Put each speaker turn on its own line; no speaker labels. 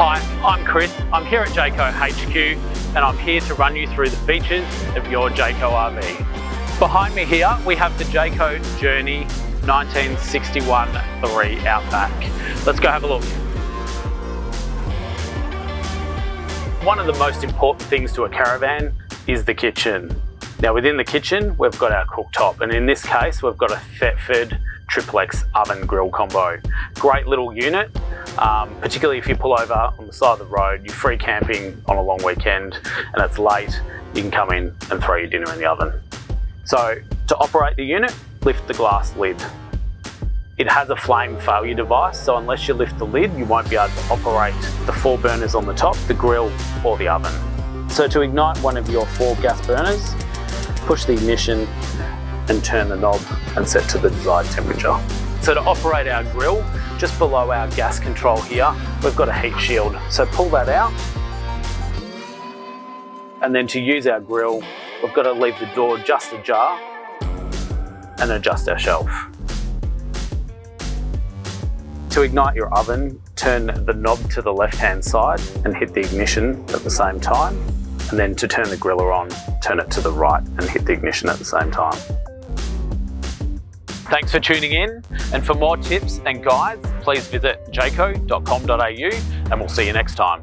Hi, I'm Chris. I'm here at Jayco HQ and I'm here to run you through the features of your Jayco RV. Behind me here we have the Jayco Journey 1961-3 Outback. Let's go have a look. One of the most important things to a caravan is the kitchen. Now within the kitchen we've got our cooktop, and in this case we've got a Thetford Triplex oven grill combo. Great little unit, particularly if you pull over on the side of the road, you're free camping on a long weekend and it's late, you can come in and throw your dinner in the oven. So to operate the unit, lift the glass lid. It has a flame failure device, so unless you lift the lid, you won't be able to operate the 4 burners on the top, the grill or the oven. So to ignite one of your 4 gas burners, push the ignition and turn the knob and set to the desired temperature. So to operate our grill, just below our gas control here, we've got a heat shield. So pull that out. And then to use our grill, we've got to leave the door just ajar and adjust our shelf. To ignite your oven, turn the knob to the left-hand side and hit the ignition at the same time. And then to turn the griller on, turn it to the right and hit the ignition at the same time. Thanks for tuning in, and for more tips and guides, please visit jayco.com.au and we'll see you next time.